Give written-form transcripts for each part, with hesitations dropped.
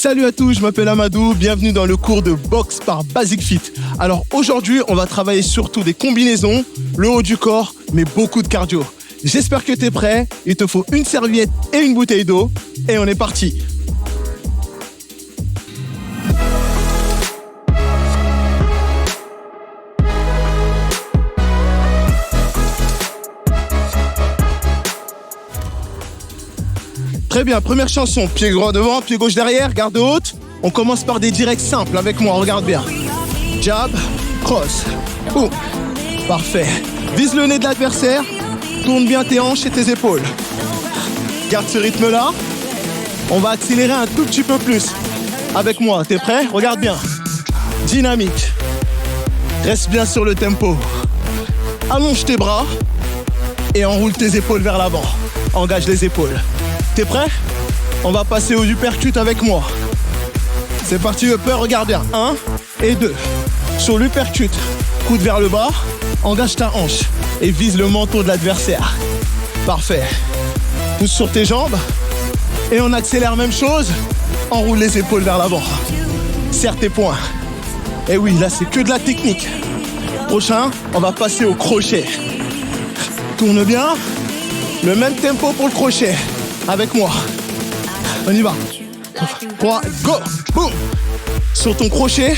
Salut à tous, je m'appelle Amadou, bienvenue dans le cours de boxe par Basic Fit. Alors aujourd'hui, on va travailler surtout des combinaisons, le haut du corps, mais beaucoup de cardio. J'espère que tu es prêt, il te faut une serviette et une bouteille d'eau, et on est parti. Très bien, première chanson, pied droit devant, pied gauche derrière, garde haute. On commence par des directs simples avec moi, regarde bien. Jab, cross, boum. Parfait. Vise le nez de l'adversaire, tourne bien tes hanches et tes épaules. Garde ce rythme-là. On va accélérer un tout petit peu plus. Avec moi, t'es prêt? Regarde bien. Dynamique. Reste bien sur le tempo. Allonge tes bras et enroule tes épaules vers l'avant. Engage les épaules. T'es prêt? On va passer au uppercut avec moi. C'est parti, upper, regarde bien. 1 et 2. Sur l'uppercut, coude vers le bas, engage ta hanche et vise le menton de l'adversaire. Parfait. Pousse sur tes jambes et on accélère même chose. Enroule les épaules vers l'avant. Serre tes poings. Et oui, là c'est que de la technique. Prochain, on va passer au crochet. Tourne bien. Le même tempo pour le crochet. Avec moi. On y va. 3, go. Boum. Sur ton crochet,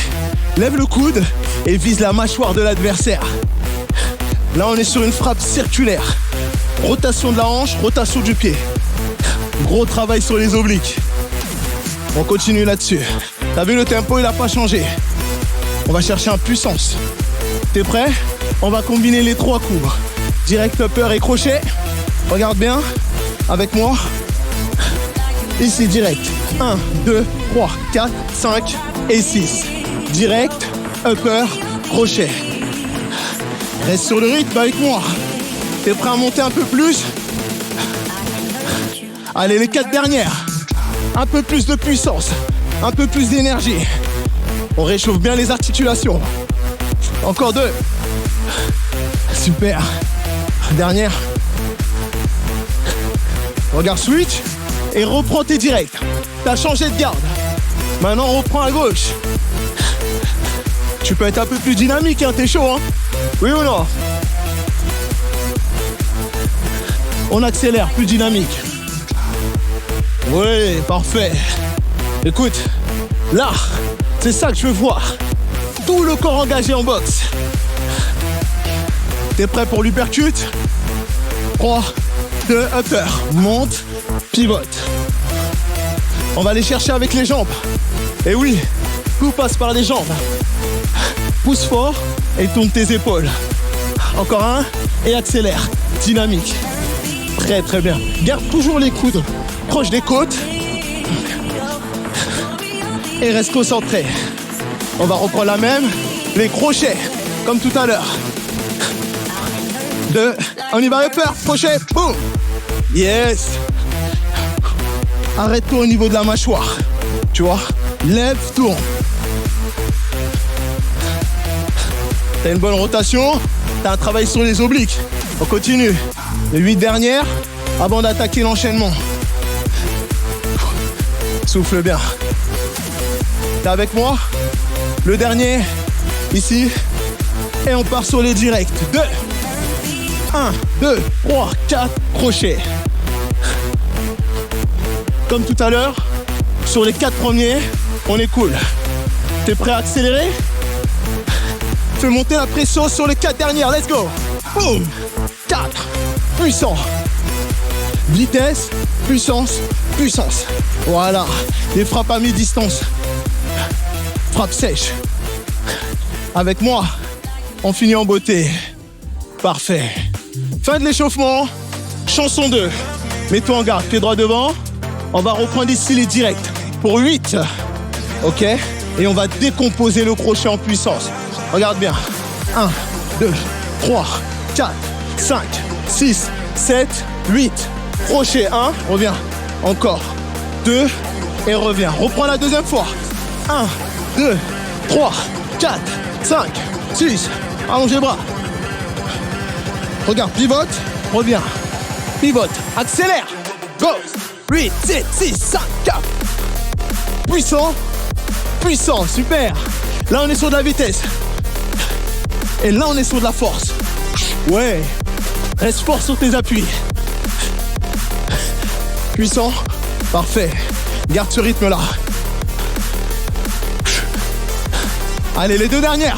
lève le coude et vise la mâchoire de l'adversaire. Là, on est sur une frappe circulaire. Rotation de la hanche, rotation du pied. Gros travail sur les obliques. On continue là-dessus. T'as vu, le tempo, il n'a pas changé. On va chercher en puissance. T'es prêt? On va combiner les 3 coups. Direct upper et crochet. Regarde bien. Avec moi. Ici, direct. 1, 2, 3, 4, 5 et 6. Direct, upper, crochet. Reste sur le rythme avec moi. T'es prêt à monter un peu plus? Allez, les 4 dernières. Un peu plus de puissance. Un peu plus d'énergie. On réchauffe bien les articulations. Encore 2. Super. Dernière. Regarde, switch et reprends tes directs. T'as changé de garde. Maintenant, on reprend à gauche. Tu peux être un peu plus dynamique, hein, t'es chaud, hein? Oui ou non? On accélère, plus dynamique. Oui, parfait. Écoute, là, c'est ça que je veux voir. Tout le corps engagé en boxe. T'es prêt pour l'uppercut? 3, 2, upper. Monte, pivote. On va aller chercher avec les jambes. Et oui, tout passe par les jambes. Pousse fort et tourne tes épaules. Encore un et accélère. Dynamique. Très très bien. Garde toujours les coudes proches des côtes. Et reste concentré. On va reprendre la même. Les crochets, comme tout à l'heure. 2, on y va, upper, crochet, boum. Yes. Arrête-toi au niveau de la mâchoire. Tu vois? Lève, tourne. T'as une bonne rotation. T'as un travail sur les obliques. On continue. Les 8 dernières avant d'attaquer l'enchaînement. Souffle bien. T'es avec moi? Le dernier, ici. Et on part sur les directs. 2. 1, 2, 3, 4, crochet. Comme tout à l'heure, sur les 4 premiers, on est cool. T'es prêt à accélérer? Fais monter la pression sur les 4 dernières, let's go. Boum. 4, puissant. Vitesse, puissance, puissance. Voilà, des frappes à mi-distance. Frappe sèche. Avec moi, on finit en beauté. Parfait. Fin de l'échauffement. Chanson 2. Mets-toi en garde, pied droit devant. On va reprendre ici les directs pour 8. Ok? Et on va décomposer le crochet en puissance. Regarde bien. 1, 2, 3, 4, 5, 6, 7, 8. Crochet 1, reviens. Encore. 2 et reviens. Reprends la deuxième fois. 1, 2, 3, 4, 5, 6. Allonge les bras. Regarde, pivote, reviens. Pivote, accélère. Go. 8, 7, 6, 5, 4. Puissant. Puissant, super. Là, on est sur de la vitesse. Et là, on est sur de la force. Ouais. Reste fort sur tes appuis. Puissant. Parfait. Garde ce rythme-là. Allez, les deux dernières.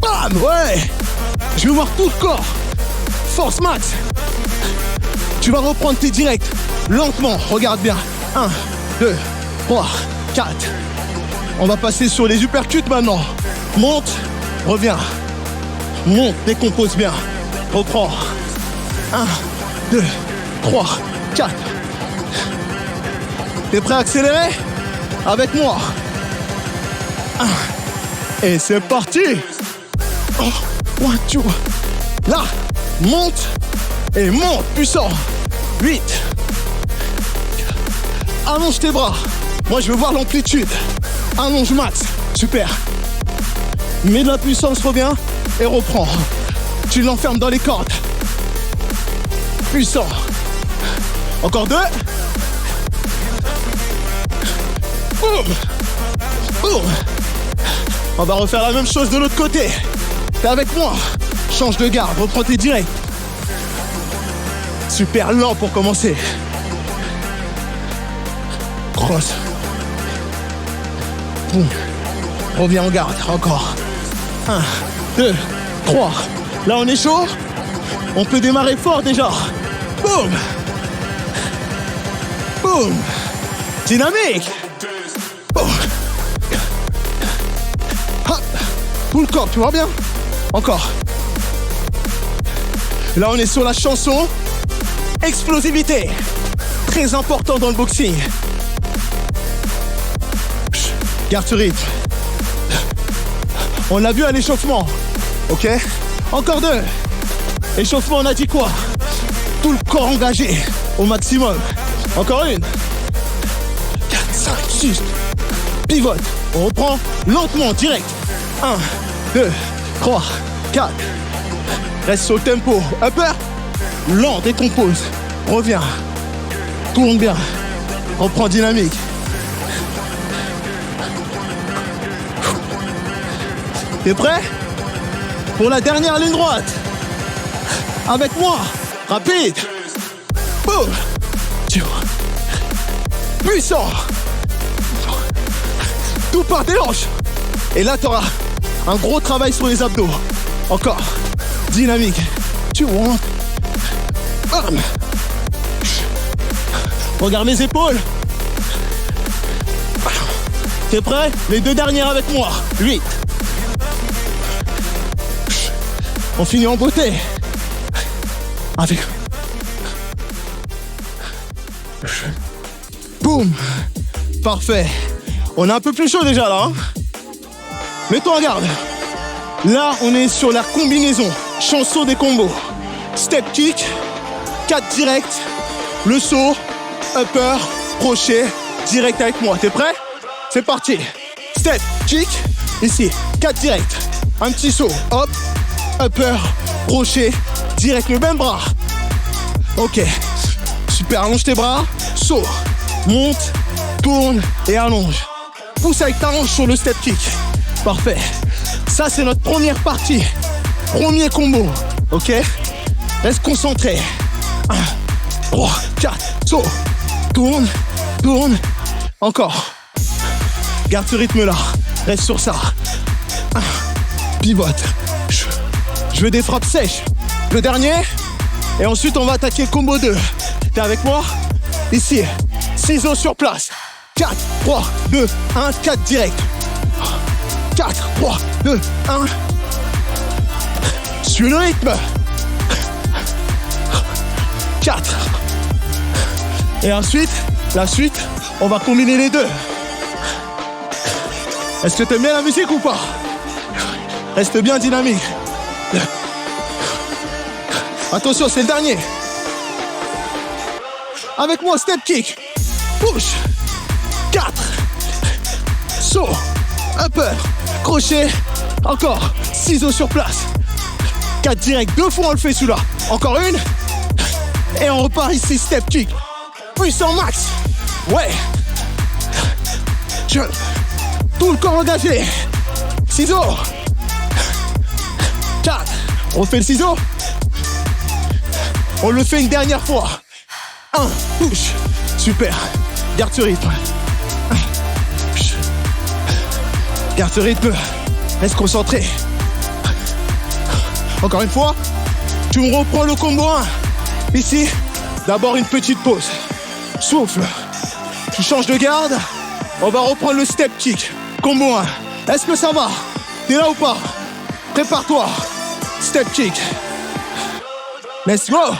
Bam, ouais. Je veux voir tout le corps. Force max. Tu vas reprendre tes directs. Lentement, regarde bien. 1, 2, 3, 4. On va passer sur les uppercuts maintenant. Monte, reviens. Monte, décompose bien. Reprends. 1, 2, 3, 4. T'es prêt à accélérer? Avec moi. 1. Et c'est parti. Oh, 1, 2. Là, monte. Et monte, puissant. 8. Allonge tes bras. Moi, je veux voir l'amplitude. Allonge max. Super. Mets de la puissance, reviens. Et reprends. Tu l'enfermes dans les cordes. Puissant. Encore 2. Boum. Boum. On va refaire la même chose de l'autre côté. T'es avec moi. Change de garde. Reprends tes directs. Super lent pour commencer. Cross. Boum. Reviens en garde. Encore. 1, 2, 3. Là, on est chaud. On peut démarrer fort déjà. Boum. Boum. Dynamique. Boum. Hop. Tout le corps, tu vois bien? Encore. Là, on est sur la chanson. Explosivité. Très important dans le boxing. Garde ce rythme. On l'a vu à l'échauffement. Ok? Encore 2. Échauffement, on a dit quoi? Tout le corps engagé au maximum. Encore 1. 4, 5, 6. Pivote. On reprend lentement, direct. 1, 2, 3, 4. Reste sur le tempo. Upper. Lent, décompose. Reviens. Tourne bien. Reprends dynamique. T'es prêt? Pour la dernière ligne droite. Avec moi. Rapide. Boum. Puissant. Tout par tes hanches. Et là, t'auras un gros travail sur les abdos. Encore. Dynamique. Tu vois. Bam. Regarde mes épaules. T'es prêt? Les 2 dernières avec moi. 8. On finit en beauté. Avec. Boum. Parfait. On est un peu plus chaud déjà là. Hein. Mets-toi en garde. Là, on est sur la combinaison. Chanson des combos. Step kick. 4 directs. Le saut. Upper. Crochet. Direct avec moi. T'es prêt? C'est parti. Step kick. Ici. 4 directs. Un petit saut. Hop. Upper. Crochet. Direct le même bras. Ok. Super. Allonge tes bras. Saut. Monte. Tourne. Et allonge. Pousse avec ta hanche sur le step kick. Parfait. Ça, c'est notre première partie. Premier combo. Ok? Reste concentré. 1, 3, 4. Saut. Tourne. Tourne. Encore. Garde ce rythme-là. Reste sur ça. 1. Pivote. Je veux des frappes sèches. Le dernier. Et ensuite, on va attaquer le combo 2. T'es avec moi? Ici. Ciseaux sur place. 4, 3, 2, 1. 4 direct. 4, 3, 2, 1. Suis le rythme. 4. Et ensuite, la suite, on va combiner les deux. Est-ce que t'aimes bien la musique ou pas? Reste bien dynamique. Attention, c'est le dernier. Avec moi, step kick. Push. 4. Saut. Upper. Crochet. Encore. Ciseaux sur place. 4 direct. 2 fois on le fait celui-là. Encore une. Et on repart ici, step kick. Puissant max. Ouais. Jump. Tout le corps engagé. Ciseaux. 4. On fait le ciseau. On le fait une dernière fois. 1. Push. Super. Garde ce rythme. Garde ce rythme. Reste concentré. Encore une fois. Tu me reprends le combo 1. Ici. D'abord une petite pause. Souffle. Tu changes de garde. On va reprendre le step kick. Combo 1. Est-ce que ça va? T'es là ou pas? Prépare-toi. Step kick. Let's go.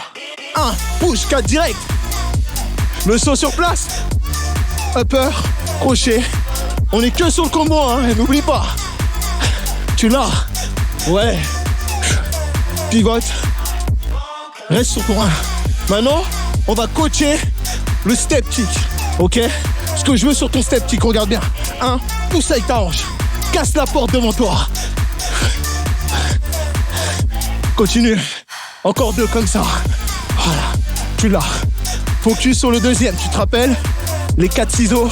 1. Push. 4 direct. Le saut sur place. Upper. Crochet. On est que sur le combo, hein. N'oublie pas. Tu l'as. Ouais. Pivote. Reste sur ton 1. Maintenant, on va coacher le step kick. Ok? Ce que je veux sur ton step kick, regarde bien. 1. Pousse avec ta hanche. Casse la porte devant toi. Continue. Encore 2 comme ça. Voilà. Tu l'as. Focus sur le deuxième. Tu te rappelles? Les 4 ciseaux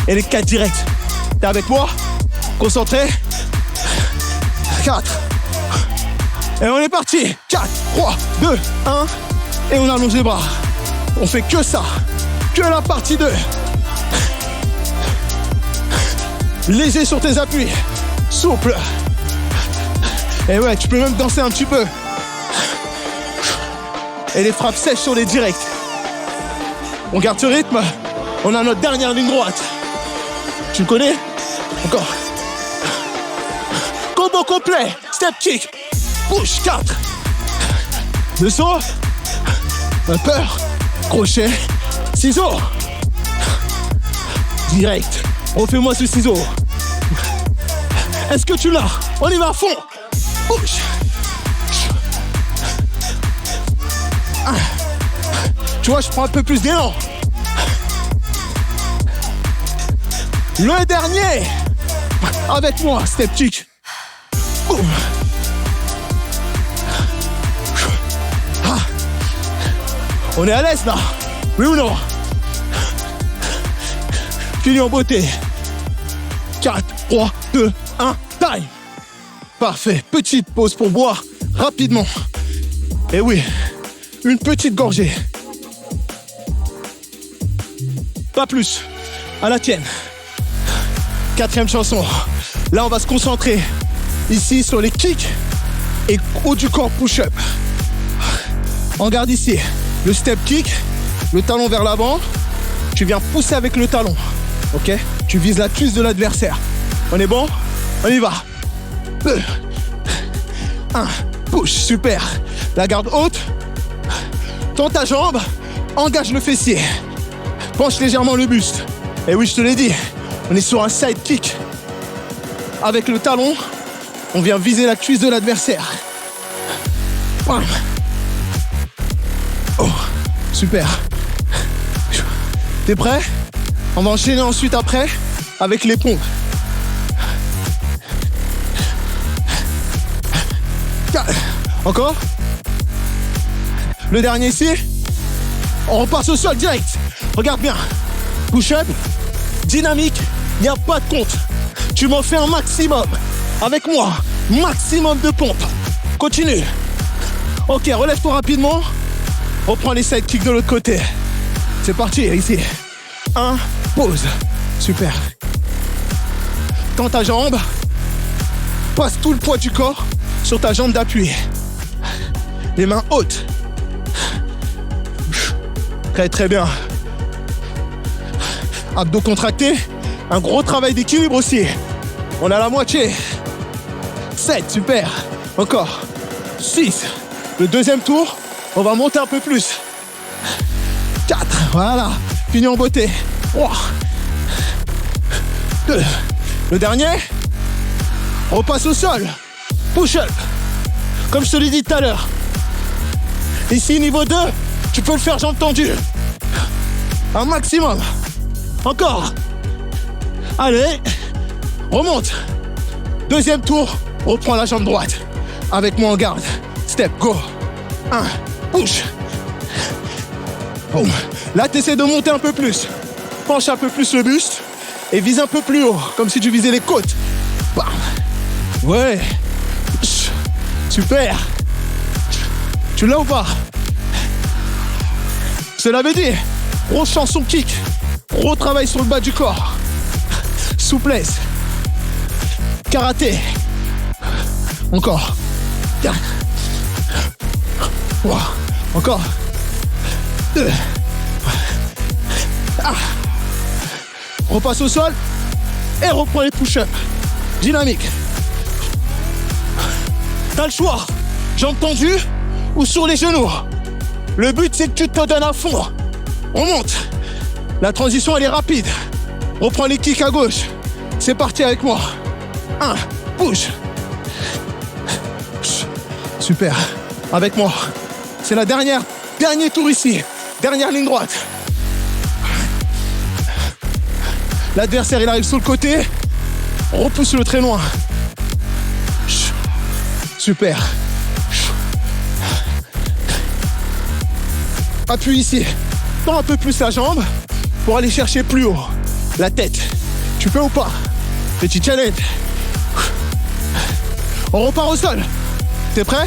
et les 4 directs. T'es avec moi? Concentré. 4. Et on est parti. 4, 3, 2, 1. Et on allonge les bras. On fait que ça. Que la partie 2. Léger sur tes appuis. Souple. Et ouais, tu peux même danser un petit peu. Et les frappes sèches sur les directs. On garde ce rythme. On a notre dernière ligne droite. Tu le connais? Encore. Combo complet. Step kick. Push 4. 2 sauts. Upper. Crochet. Ciseaux. Direct. Refais-moi ce ciseau. Est-ce que tu l'as? On y va à fond. Push. Tu vois, je prends un peu plus d'élan. Le dernier. Avec moi, step kick. Ah. On est à l'aise là. Oui ou non? Fini en beauté. 4, 3, 2, 1, time. Parfait. Petite pause pour boire rapidement. Et oui, une petite gorgée. Pas plus. À la tienne. 4e chanson. Là, on va se concentrer ici sur les kicks et haut du corps push-up. On garde ici le step kick, le talon vers l'avant. Tu viens pousser avec le talon. Ok? Tu vises la cuisse de l'adversaire. On est bon? On y va. 2, 1, push, super. La garde haute. Tends ta jambe, engage le fessier. Penche légèrement le buste. Et oui, je te l'ai dit, on est sur un side kick. Avec le talon, on vient viser la cuisse de l'adversaire. Bam. Oh, super. T'es prêt? On va enchaîner ensuite après avec les pompes. 4. Encore. Le dernier ici. On repasse au sol direct. Regarde bien. Push-up, dynamique, il n'y a pas de compte. Tu m'en fais un maximum. Avec moi, maximum de pompes. Continue. Ok, relève-toi rapidement. Reprends les side kicks de l'autre côté. C'est parti, ici. 1, pause. Super. Tends ta jambe. Passe tout le poids du corps sur ta jambe d'appui. Les mains hautes. Très très bien. Abdos contractés. Un gros travail d'équilibre aussi. On a la moitié. 7, super. Encore. 6. Le deuxième tour, on va monter un peu plus. 4, voilà. Fini en beauté. 3. 2. Le dernier. On repasse au sol. Push-up. Comme je te l'ai dit tout à l'heure. Ici, niveau 2, tu peux le faire jambes tendues. Un maximum. Encore. Allez. Remonte. Deuxième tour, reprends la jambe droite. Avec moi en garde. Step, go. 1, push. Boum. Là, tu essaies de monter un peu plus. Penche un peu plus le buste et vise un peu plus haut, comme si tu visais les côtes. Bam. Ouais. Super. Tu l'as ou pas? Je l'avais dit. Grosse chanson kick. Gros travail sur le bas du corps. Souplesse. Karaté. Encore. Wow. Encore. 2. Repasse au sol et reprends les push-ups. Dynamique. T'as le choix. Jambes tendues ou sur les genoux. Le but, c'est que tu te donnes à fond. On monte. La transition, elle est rapide. Reprends les kicks à gauche. C'est parti avec moi. 1, push. Super. Avec moi. C'est la dernier tour ici. Dernière ligne droite. L'adversaire, il arrive sur le côté. Repousse-le très loin. Super. Appuie ici. Tends un peu plus la jambe pour aller chercher plus haut. La tête. Tu peux ou pas? Petit challenge. On repart au sol. T'es prêt?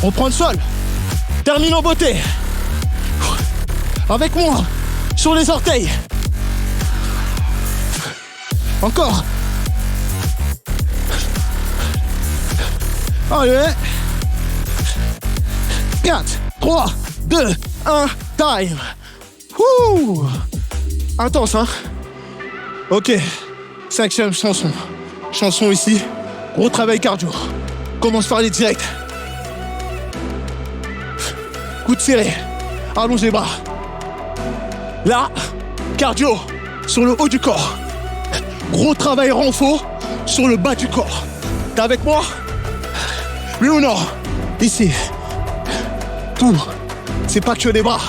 On prend le sol. Termine en beauté. Avec moi. Sur les orteils. Encore. Allez. 4, 3, 2, 1, time. Wouh. Intense, hein? Ok. 5e chanson. Chanson ici. Gros travail cardio. Commence par les directs. Coude serré. Allonge les bras. Là, cardio sur le haut du corps. Gros travail renfort sur le bas du corps. T'es avec moi? Oui ou non? Ici. Tout. C'est pas que les bras.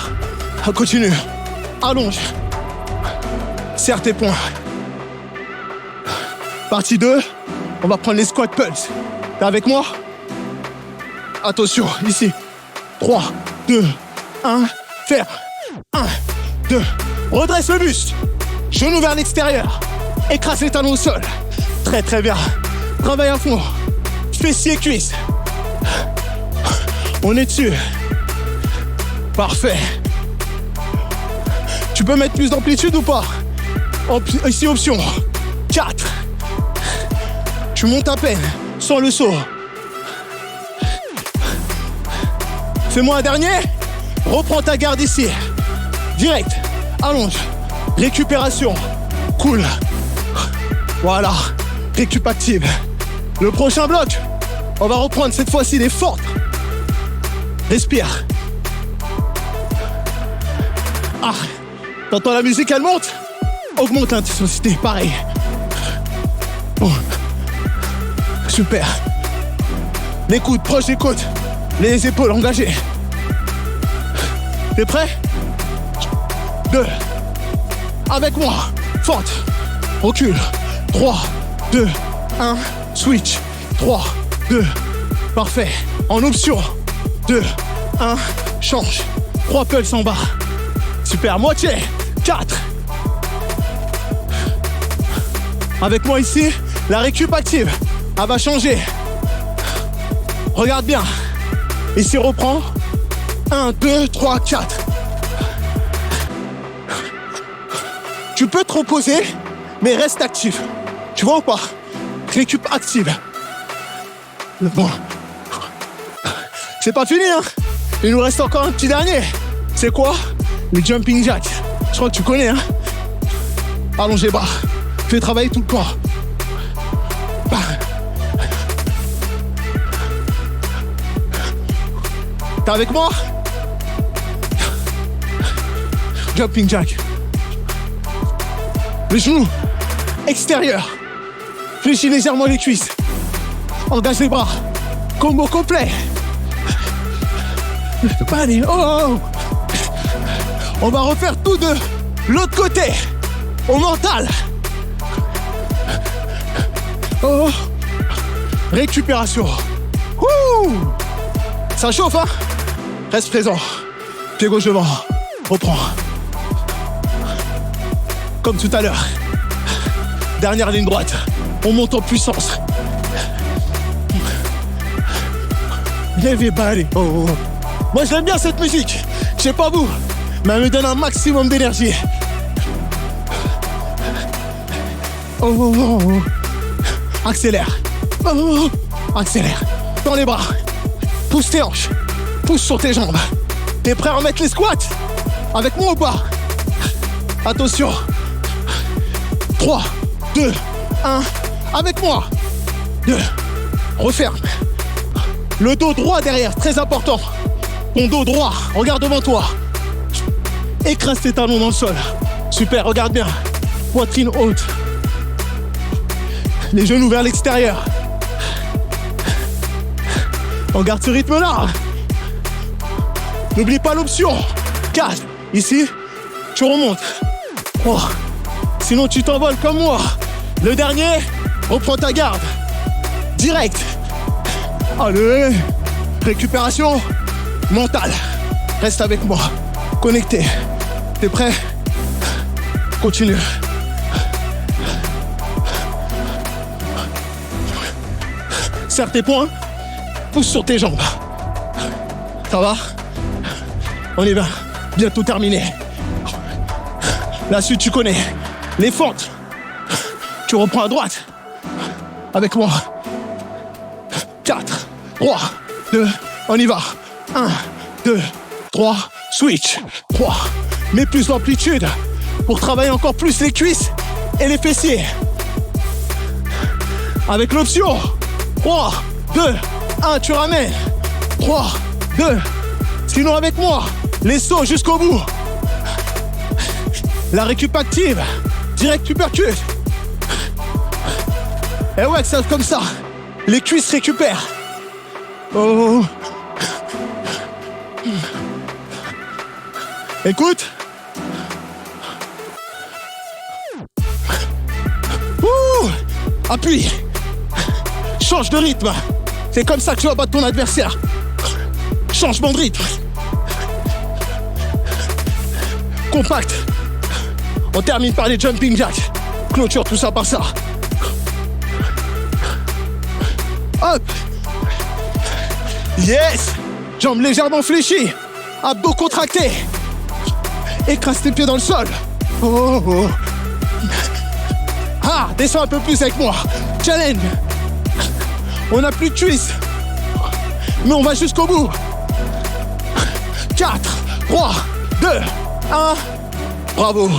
Continue. Allonge. Serre tes poings. Partie 2. On va prendre les squats pulse. T'es avec moi? Attention, ici. 3, 2, 1. Ferme. 1, 2. Redresse le buste. Genou vers l'extérieur. Écrase les talons au sol. Très très bien. Travaille à fond. Fessiers et cuisses. On est dessus. Parfait. Tu peux mettre plus d'amplitude ou pas? Ici, option. 4. Tu montes à peine, sans le saut. Fais-moi un dernier. Reprends ta garde ici. Direct. Allonge. Récupération. Cool. Voilà. Récup active. Le prochain bloc, on va reprendre cette fois-ci les fortes. Respire. Ah. T'entends la musique, elle monte? Augmente l'intensité, pareil. Bon. Super. Les coudes proches des côtes. Les épaules engagées. T'es prêt? 2. Avec moi. Forte. Recule. 3, 2, 1. Switch. 3, 2. Parfait. En option. 2, 1. Change. 3 pulses en bas. Super. Moitié. 4. Avec moi ici, la récup active. Elle va changer. Regarde bien. Ici, reprends. 1, 2, 3, 4. Tu peux te reposer, mais reste actif. Tu vois ou pas? Récup active. Bon. C'est pas fini, hein? Il nous reste encore un petit dernier. C'est quoi? Les jumping jacks. Je crois que tu connais, hein? Allonge les bras. Fais travailler tout le corps. T'es avec moi? Jumping jack. Les genoux extérieurs. Fléchis légèrement les cuisses. Engage les bras. Combo complet. Pas aller. Oh. On va refaire tout de l'autre côté. Au mental. Oh. Récupération. Ouh. Ça chauffe, hein? Reste présent. Pied gauche devant. Reprends. Comme tout à l'heure. Dernière ligne droite. On monte en puissance. Everybody. Oh. Moi, j'aime bien cette musique. Je sais pas vous, mais elle me donne un maximum d'énergie. Oh, oh, oh, oh. Accélère. Oh, oh, oh. Accélère. Dans les bras. Pousse tes hanches. Pousse sur tes jambes. T'es prêt à remettre les squats? Avec moi ou pas? Attention. 3, 2, 1. Avec moi. 2. Referme. Le dos droit derrière, très important. Ton dos droit, regarde devant toi. Écrase tes talons dans le sol. Super, regarde bien. Poitrine haute. Les genoux vers l'extérieur. On garde ce rythme-là. N'oublie pas l'option. 4. Ici, tu remontes. 3. Sinon, tu t'envoles comme moi. Le dernier, reprends ta garde. Direct. Allez. Récupération mentale. Reste avec moi. Connecté. T'es prêt? Continue. Serre tes poings. Pousse sur tes jambes. Ça va? On y va. Bientôt terminé. La suite, tu connais. Les fentes. Tu reprends à droite. Avec moi. 4, 3, 2, on y va. 1, 2, 3, switch. 3. Mets plus d'amplitude pour travailler encore plus les cuisses et les fessiers. Avec l'option. 3, 2, 1, tu ramènes. 3, 2. Sinon avec moi, les sauts jusqu'au bout. La récup active. Direct uppercut. Et ouais, c'est comme ça. Les cuisses récupèrent. Oh. Écoute. Ouh. Appuie. Change de rythme. C'est comme ça que tu vas battre ton adversaire. Changement de rythme. Compact. On termine par les jumping jacks. Clôture tout ça par ça. Hop. Yes. Jambes légèrement fléchies. Abdos contractés. Écrase tes pieds dans le sol. Oh, oh. Ah, descends un peu plus avec moi. Challenge. On n'a plus de cuisses. Mais on va jusqu'au bout. 4, 3, 2, 1. Bravo.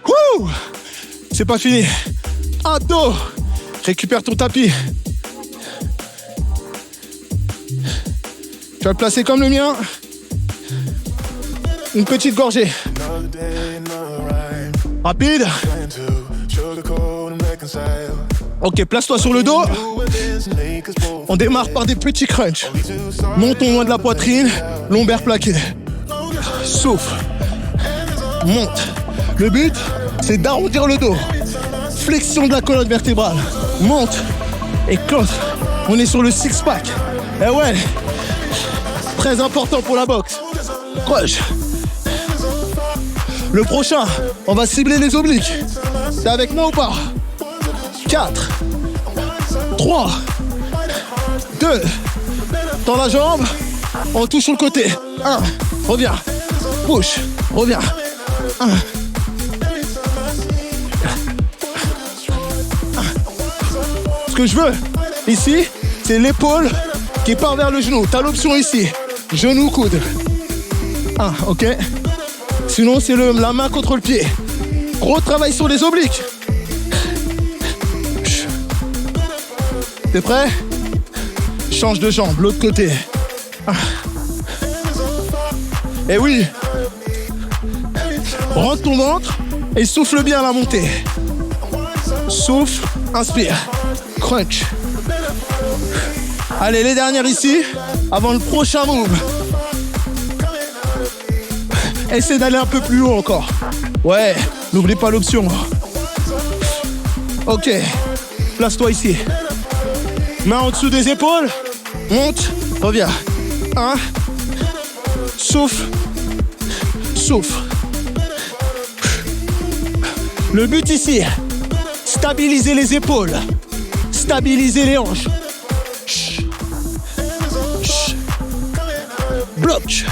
Ouh. C'est pas fini. Abdos. Récupère ton tapis. Tu vas le placer comme le mien. Une petite gorgée. Rapide. Ok, place-toi sur le dos. On démarre par des petits crunchs. Montons loin de la poitrine, lombaire plaqué. Souffle. Monte. Le but, c'est d'arrondir le dos. Flexion de la colonne vertébrale. Monte. Et close. On est sur le six-pack. Eh ouais. Très important pour la boxe. Crunch. Le prochain, on va cibler les obliques. T'es avec moi ou pas? 4, 3, 2, dans la jambe, on touche sur le côté. 1, reviens, push, reviens. 1. Ce que je veux, ici, c'est l'épaule qui part vers le genou. T'as l'option ici, genou, coude. 1, ok. Sinon, c'est la main contre le pied. Gros travail sur les obliques. T'es prêt? Change de jambe, l'autre côté. Et oui. Rentre ton ventre et souffle bien à la montée. Souffle, inspire. Crunch. Allez, les dernières ici, avant le prochain move. Essaie d'aller un peu plus haut encore. Ouais, n'oublie pas l'option. Ok, place-toi ici. Main en dessous des épaules. Monte, reviens. 1. Souffle. Souffle. Le but ici, stabiliser les épaules, stabiliser les hanches. Bloc,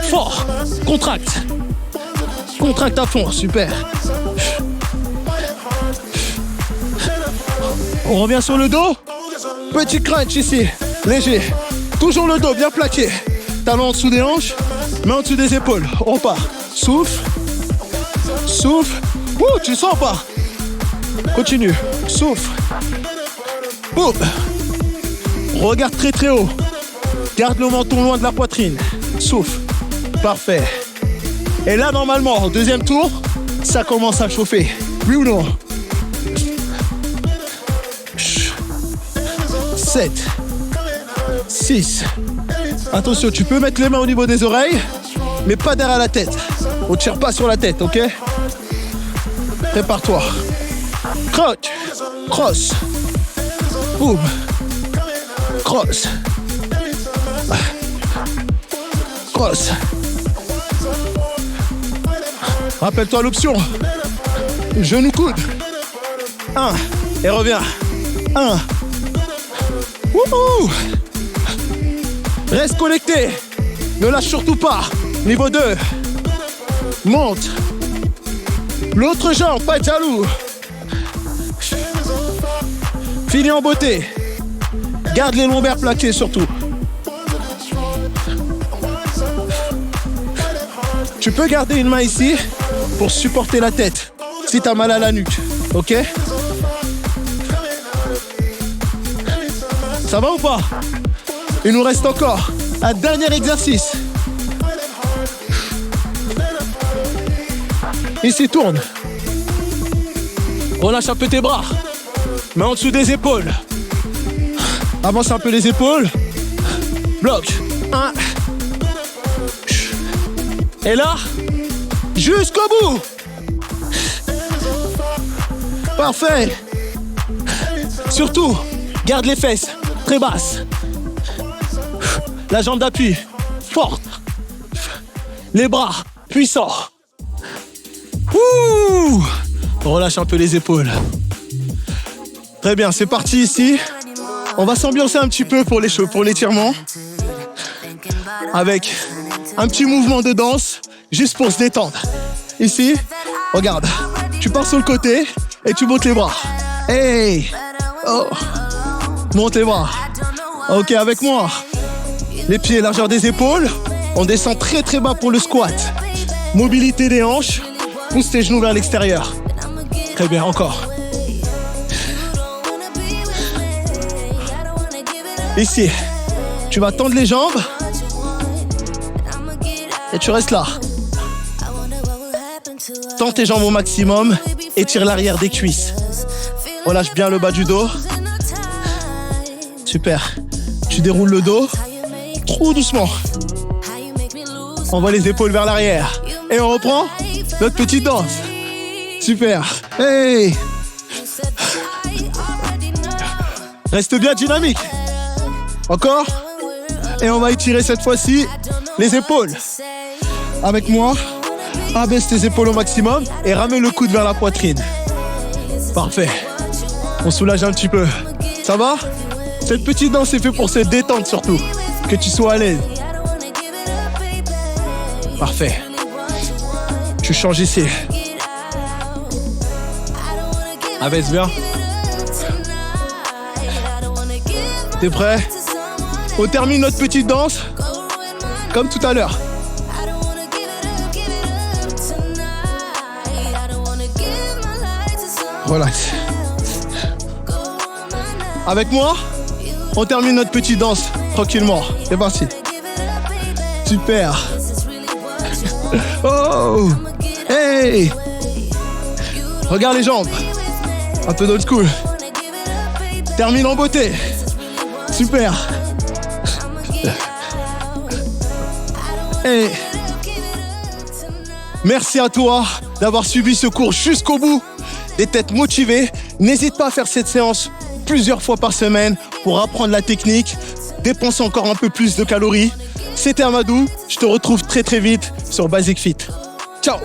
fort, contracte. Contracte à fond, super. On revient sur le dos. Petit crunch ici, léger. Toujours le dos bien plaqué. Talon en dessous des hanches, main en dessous des épaules. On repart. Souffle. Souffle. Ouh, tu le sens pas? Continue. Souffle. Boum. Regarde très très haut. Garde le menton loin de la poitrine. Souffle. Parfait. Et là, normalement, au deuxième tour, ça commence à chauffer. Oui ou non? 7, 6. Attention, tu peux mettre les mains au niveau des oreilles, mais pas derrière la tête. On ne tire pas sur la tête, ok? Prépare-toi. Crunch, cross, boum, cross, cross. Rappelle-toi l'option. Genou coude. 1 et reviens. 1. Wouhou! Reste connecté. Ne lâche surtout pas. Niveau 2. Monte. L'autre jambe, pas de jaloux. Finis en beauté. Garde les lombaires plaqués surtout. Tu peux garder une main ici pour supporter la tête si tu as mal à la nuque. Ok? Ça va ou pas? Il nous reste encore un dernier exercice. Ici, tourne. Relâche un peu tes bras. Main en dessous des épaules. Avance un peu les épaules. Bloc. 1. Et là, jusqu'au bout. Parfait. Surtout, garde les fesses très basses. La jambe d'appui forte. Les bras puissants. Ouh! Relâche un peu les épaules. Très bien, c'est parti ici. On va s'ambiancer un petit peu pour l'étirement. Avec un petit mouvement de danse, juste pour se détendre. Ici, regarde. Tu pars sur le côté et tu montes les bras. Hey! Oh! Monte les bras. Ok, avec moi. Les pieds, largeur des épaules. On descend très très bas pour le squat. Mobilité des hanches. Pousse tes genoux vers l'extérieur. Très bien, encore. Ici, tu vas tendre les jambes. Et tu restes là. Tends tes jambes au maximum. Étire l'arrière des cuisses. Relâche bien le bas du dos. Super. Tu déroules le dos. Trop doucement. Envoie les épaules vers l'arrière. Et on reprend notre petite danse. Super. Hey! Reste bien dynamique. Encore. Et on va étirer cette fois-ci les épaules. Avec moi, abaisse tes épaules au maximum et ramène le coude vers la poitrine. Parfait. On soulage un petit peu. Ça va? Cette petite danse est faite pour se détendre surtout. Que tu sois à l'aise. Parfait. Tu changes ici. Abaisse bien. T'es prêt? On termine notre petite danse comme tout à l'heure. Relax. Avec moi, on termine notre petite danse tranquillement. C'est parti. Super. Oh. Hey. Regarde les jambes. Un peu d'old school. Termine en beauté. Super. Hey. Merci à toi d'avoir suivi ce cours jusqu'au bout. Des têtes motivées. N'hésite pas à faire cette séance plusieurs fois par semaine pour apprendre la technique, dépenser encore un peu plus de calories. C'était Amadou. Je te retrouve très très vite sur Basic Fit. Ciao.